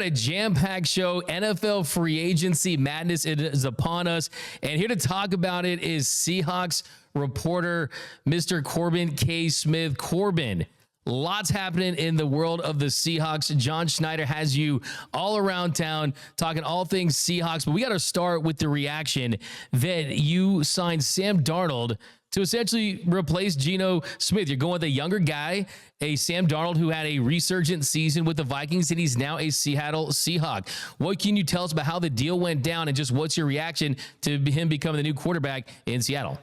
A jam-packed show. NFL free agency madness is upon us, and here to talk about it is Seahawks reporter Mr. Corbin K. Smith. Corbin, lots happening in the world of the Seahawks. John Schneider has you all around town talking all things Seahawks, but we got to start with the reaction that you signed Sam Darnold to essentially replace Geno Smith. You're going with a younger guy, a Sam Darnold who had a resurgent season with the Vikings, and he's now a Seattle Seahawk. What can you tell us about how the deal went down, and just what's your reaction to him becoming the new quarterback in Seattle?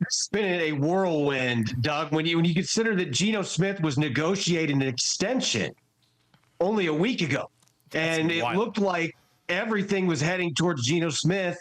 It's been a whirlwind, Doug. When you consider that Geno Smith was negotiating an extension only a week ago, and it looked like everything was heading towards Geno Smith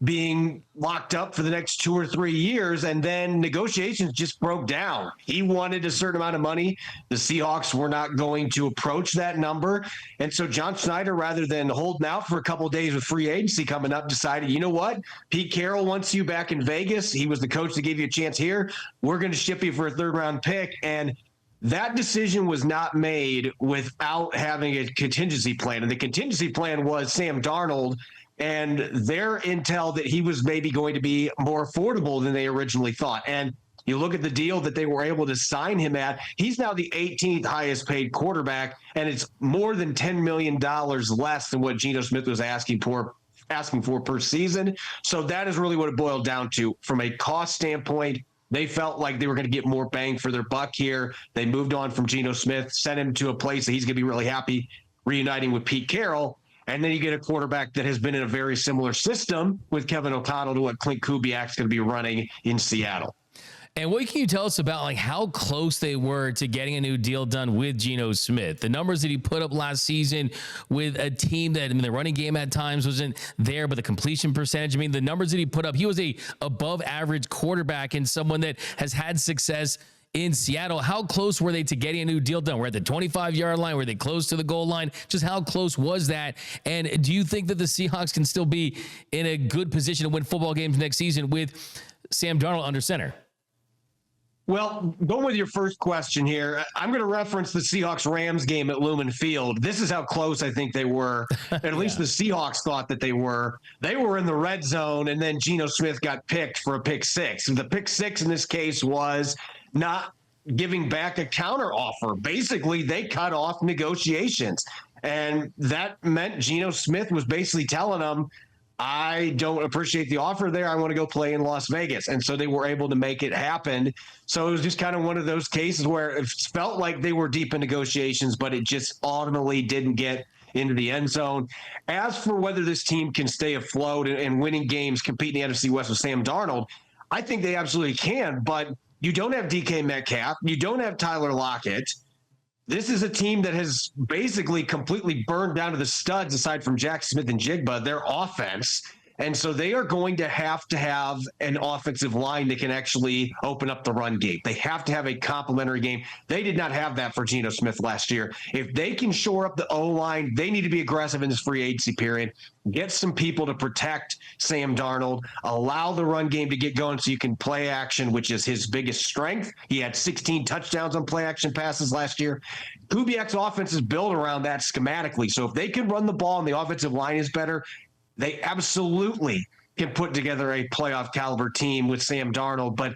being locked up for the next 2 or 3 years, and then negotiations just broke down. He wanted a certain amount of money. The Seahawks were not going to approach that number. And so John Schneider, rather than holding out for a couple of days with free agency coming up, decided, you know what? Pete Carroll wants you back in Vegas. He was the coach that gave you a chance here. We're going to ship you for a third-round pick. And that decision was not made without having a contingency plan. And the contingency plan was Sam Darnold and their intel that he was maybe going to be more affordable than they originally thought. And you look at the deal that they were able to sign him at, he's now the 18th highest paid quarterback, and it's more than $10 million less than what Geno Smith was asking for per season. So that is really what it boiled down to. From a cost standpoint, they felt like they were going to get more bang for their buck here. They moved on from Geno Smith, sent him to a place that he's going to be really happy reuniting with Pete Carroll. And then you get a quarterback that has been in a very similar system with Kevin O'Connell to what Clint Kubiak's going to be running in Seattle. And what can you tell us about like how close they were to getting a new deal done with Geno Smith? The numbers that he put up last season with a team that, I mean, the running game at times wasn't there, but the completion percentage, I mean, the numbers that he put up, he was a above average quarterback and someone that has had success in Seattle. How close were they to getting a new deal done? We're at the 25-yard line. Were they close to the goal line? Just how close was that? And do you think that the Seahawks can still be in a good position to win football games next season with Sam Darnold under center? Well, going with your first question here, I'm going to reference the Seahawks-Rams game at Lumen Field. This is how close I think they were. At least the Seahawks thought that they were. They were in the red zone, and then Geno Smith got picked for a pick six. And the pick six in this case was not giving back a counter offer. Basically, they cut off negotiations. And that meant Geno Smith was basically telling them, I don't appreciate the offer there. I want to go play in Las Vegas. And so they were able to make it happen. So it was just kind of one of those cases where it felt like they were deep in negotiations, but it just ultimately didn't get into the end zone. As for whether this team can stay afloat and winning games, compete in the NFC West with Sam Darnold, I think they absolutely can, but you don't have DK Metcalf. You don't have Tyler Lockett. This is a team that has basically completely burned down to the studs, aside from Jack Smith and Jigba, their offense. And so they are going to have an offensive line that can actually open up the run game. They have to have a complementary game. They did not have that for Geno Smith last year. If they can shore up the O-line, they need to be aggressive in this free agency period. Get some people to protect Sam Darnold. Allow the run game to get going so you can play action, which is his biggest strength. He had 16 touchdowns on play action passes last year. Kubiak's offense is built around that schematically. So if they can run the ball and the offensive line is better, they absolutely can put together a playoff caliber team with Sam Darnold, but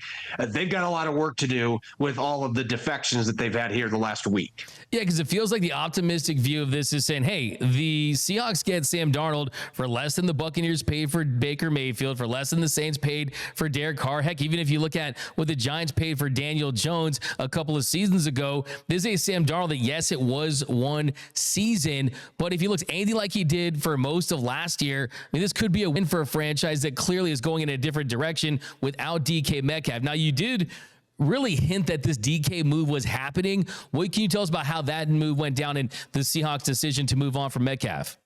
they've got a lot of work to do with all of the defections that they've had here the last week. Yeah, because it feels like the optimistic view of this is saying, hey, the Seahawks get Sam Darnold for less than the Buccaneers paid for Baker Mayfield, for less than the Saints paid for Derek Carr. Heck, even if you look at what the Giants paid for Daniel Jones a couple of seasons ago, this is a Sam Darnold that, yes, it was one season, but if he looks anything like he did for most of last year, I mean, this could be a win for a franchise that clearly is going in a different direction without DK Metcalf. Now, you did really hint that this DK move was happening. What can you tell us about how that move went down and the Seahawks' decision to move on from Metcalf?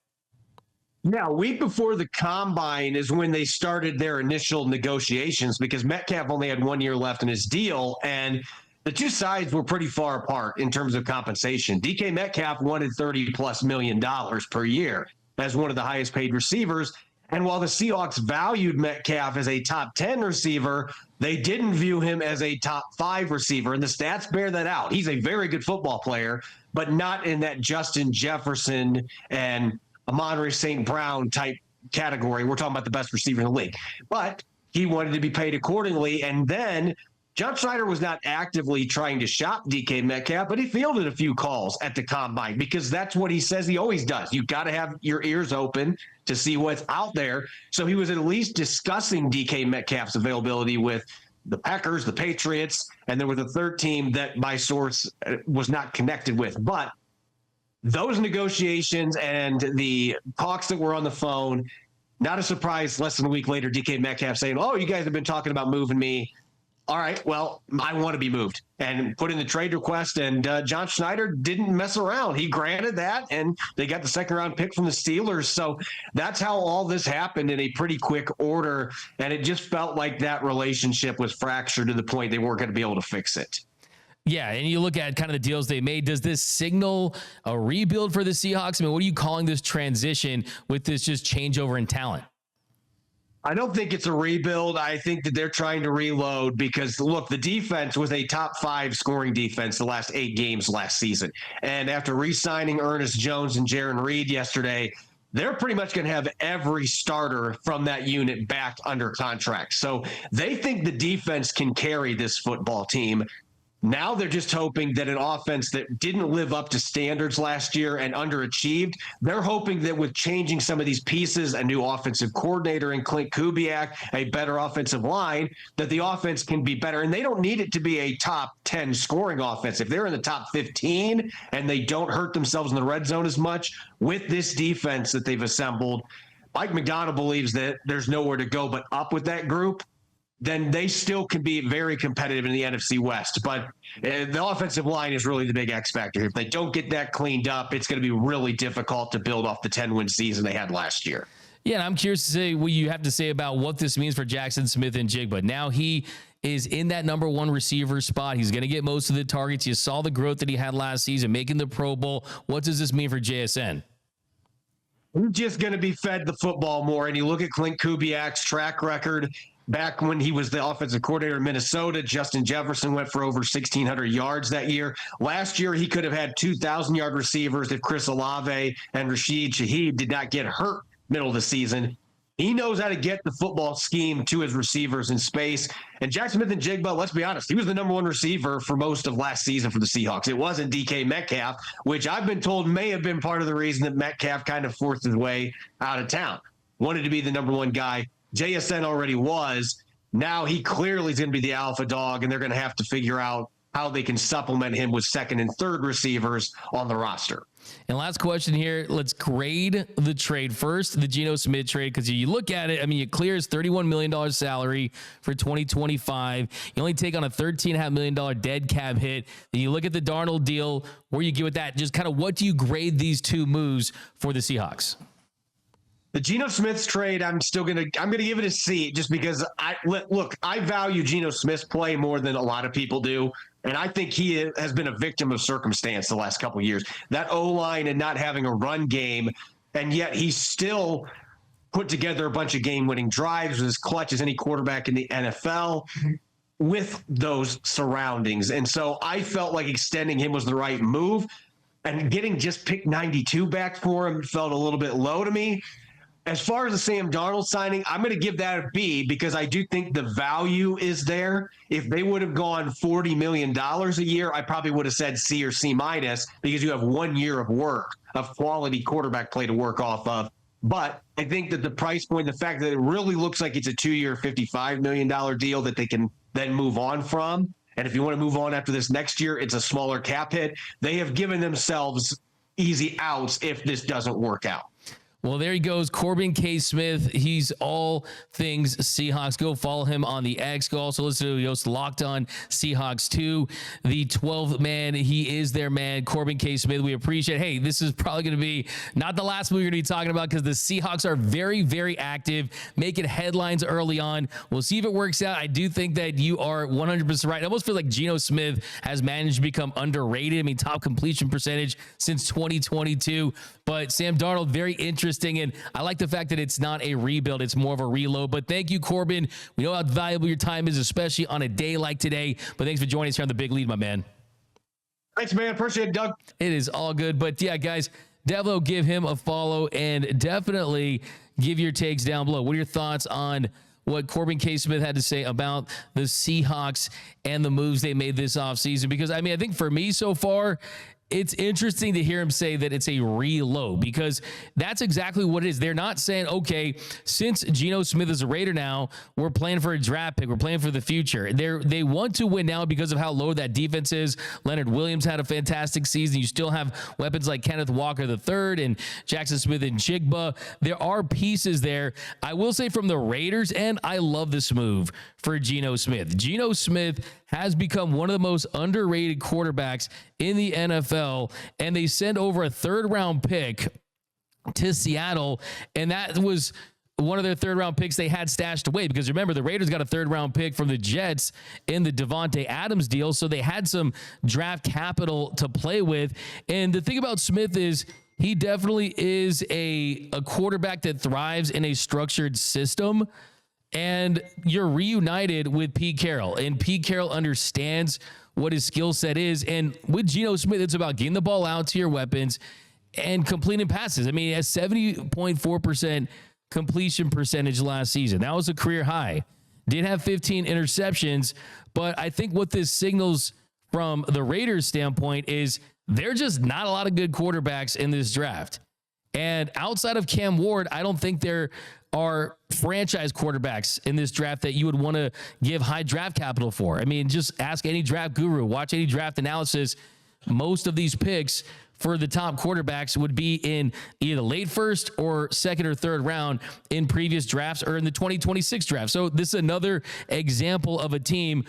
Yeah, a week before the combine is when they started their initial negotiations, because Metcalf only had 1 year left in his deal, and the two sides were pretty far apart in terms of compensation. DK Metcalf wanted $30+ million per year as one of the highest paid receivers. And while the Seahawks valued Metcalf as a top 10 receiver, they didn't view him as a top 5 receiver. And the stats bear that out. He's a very good football player, but not in that Justin Jefferson and Amon-Ra St. Brown type category. We're talking about the best receiver in the league. But he wanted to be paid accordingly. And then John Schneider was not actively trying to shop DK Metcalf, but he fielded a few calls at the combine because that's what he says he always does. You've got to have your ears open to see what's out there. So he was at least discussing DK Metcalf's availability with the Packers, the Patriots, and there was a third team that my source was not connected with. But those negotiations and the talks that were on the phone, not a surprise, less than a week later, DK Metcalf saying, "Oh, you guys have been talking about moving me. All right, well, I want to be moved," and put in the trade request. And John Schneider didn't mess around. He granted that, and they got the second-round pick from the Steelers. So that's how all this happened in a pretty quick order, and it just felt like that relationship was fractured to the point they weren't going to be able to fix it. Yeah, and you look at kind of the deals they made. Does this signal a rebuild for the Seahawks? I mean, what are you calling this transition with this just changeover in talent? I don't think it's a rebuild. I think that they're trying to reload because, look, the defense was a top 5 scoring defense the last 8 games last season. And after re-signing Ernest Jones and Jaron Reed yesterday, they're pretty much going to have every starter from that unit back under contract. So they think the defense can carry this football team. Now they're just hoping that an offense that didn't live up to standards last year and underachieved, they're hoping that with changing some of these pieces, a new offensive coordinator in Clint Kubiak, a better offensive line, that the offense can be better. And they don't need it to be a top 10 scoring offense. If they're in the top 15 and they don't hurt themselves in the red zone as much with this defense that they've assembled, Mike Macdonald believes that there's nowhere to go but up with that group. Then they still can be very competitive in the NFC West. But the offensive line is really the big X factor. If they don't get that cleaned up, it's going to be really difficult to build off the 10-win season they had last year. Yeah, and I'm curious to say what you have to say about what this means for Jackson Smith-Njigba. Now he is in that number 1 receiver spot. He's going to get most of the targets. You saw the growth that he had last season, making the Pro Bowl. What does this mean for JSN? He's just going to be fed the football more. And you look at Clint Kubiak's track record. Back when he was the offensive coordinator in Minnesota, Justin Jefferson went for over 1,600 yards that year. Last year, he could have had 2,000-yard receivers if Chris Olave and Rashid Shaheed did not get hurt middle of the season. He knows how to get the football scheme to his receivers in space. And Jackson Smith-Njigba, let's be honest, he was the number 1 receiver for most of last season for the Seahawks. It wasn't DK Metcalf, which I've been told may have been part of the reason that Metcalf kind of forced his way out of town. Wanted to be the number 1 guy. JSN already was. Now he clearly is going to be the alpha dog, and they're going to have to figure out how they can supplement him with second and third receivers on the roster. And last question here. Let's grade the trade first, the Geno Smith trade, because you look at it, I mean, it clears $31 million salary for 2025. You only take on a $13.5 million dead cap hit. Then you look at the Darnold deal, where you get with that. Just kind of what do you grade these 2 moves for the Seahawks? The Geno Smith's trade, I'm gonna give it a C, just because I value Geno Smith's play more than a lot of people do, and I think he has been a victim of circumstance the last couple of years. That O-line and not having a run game, and yet he's still put together a bunch of game-winning drives, as clutch as any quarterback in the NFL with those surroundings. And so I felt like extending him was the right move, and getting just pick 92 back for him felt a little bit low to me. As far as the Sam Darnold signing, I'm going to give that a B because I do think the value is there. If they would have gone $40 million a year, I probably would have said C or C minus because you have 1 year of work, of quality quarterback play to work off of. But I think that the price point, the fact that it really looks like it's a 2-year, $55 million deal that they can then move on from. And if you want to move on after this next year, it's a smaller cap hit. They have given themselves easy outs if this doesn't work out. Well, there he goes, Corbin K. Smith. He's all things Seahawks. Go follow him on the X. Go also listen to host Locked On Seahawks 2, the 12th man. He is their man, Corbin K. Smith. We appreciate it. Hey, this is probably going to be not the last one we're going to be talking about because the Seahawks are very, very active, making headlines early on. We'll see if it works out. I do think that you are 100% right. I almost feel like Geno Smith has managed to become underrated. I mean, top completion percentage since 2022. But Sam Darnold, very interesting interesting. And I like the fact that it's not a rebuild, it's more of a reload. But thank you, Corbin. We know how valuable your time is, especially on a day like today. But thanks for joining us here on The Big Lead, my man. Thanks, man. Appreciate it, Doug. It is all good. But yeah, guys, definitely give him a follow and definitely give your takes down below. What are your thoughts on what Corbin K. Smith had to say about the Seahawks and the moves they made this offseason? Because, I mean, I think for me so far, it's interesting to hear him say that it's a reload, because that's exactly what it is. They're not saying, okay, since Geno Smith is a Raider now, we're playing for a draft pick. We're playing for the future. They want to win now because of how low that defense is. Leonard Williams had a fantastic season. You still have weapons like Kenneth Walker III and Jackson Smith and Jigba. There are pieces there. I will say from the Raiders end, I love this move for Geno Smith. Geno Smith has become one of the most underrated quarterbacks in the NFL, and they send over a third-round pick to Seattle, and that was one of their third-round picks they had stashed away, because remember, the Raiders got a third-round pick from the Jets in the Devontae Adams deal, so they had some draft capital to play with. And the thing about Smith is he definitely is a quarterback that thrives in a structured system. And you're reunited with Pete Carroll, and Pete Carroll understands what his skill set is. And with Geno Smith, it's about getting the ball out to your weapons and completing passes. I mean, at 70.4% completion percentage last season, that was a career high. Did have 15 interceptions, but I think what this signals from the Raiders' standpoint is they're just not a lot of good quarterbacks in this draft. And outside of Cam Ward, I don't think there are franchise quarterbacks in this draft that you would want to give high draft capital for. I mean, just ask any draft guru, watch any draft analysis. Most of these picks for the top quarterbacks would be in either late first or second or third round in previous drafts or in the 2026 draft. So this is another example of a team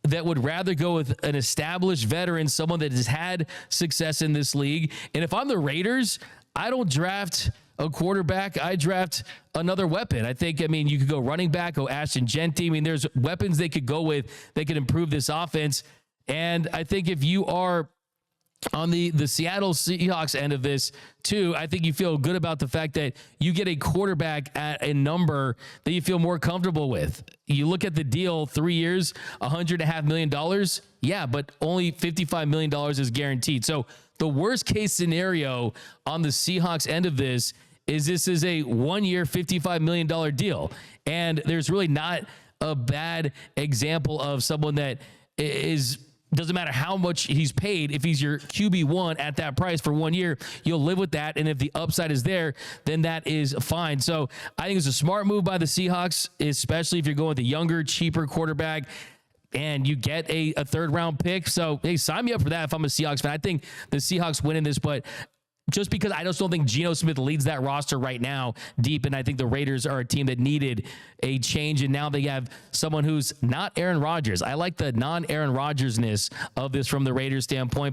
that would rather go with an established veteran, someone that has had success in this league. And if I'm the Raiders, I don't draft a quarterback. I draft another weapon. I mean, you could go running back, go Ashton Genty. I mean, there's weapons they could go with that could improve this offense. And I think if you are on the Seattle Seahawks end of this too, I think you feel good about the fact that you get a quarterback at a number that you feel more comfortable with. You look at the deal, 3 years, $100.5 million. Yeah, but only $55 million is guaranteed. So the worst case scenario on the Seahawks end of this is a 1 year, $55 million deal. And there's really not a bad example of someone that doesn't matter how much he's paid. If he's your QB1 at that price for 1 year, you'll live with that. And if the upside is there, then that is fine. So I think it's a smart move by the Seahawks, especially if you're going with a younger, cheaper quarterback and you get a third round pick. So, hey, sign me up for that if I'm a Seahawks fan. I think the Seahawks win in this, but just because I just don't think Geno Smith leads that roster right now deep, and I think the Raiders are a team that needed a change, and now they have someone who's not Aaron Rodgers. I like the non-Aaron Rodgers-ness of this from the Raiders standpoint.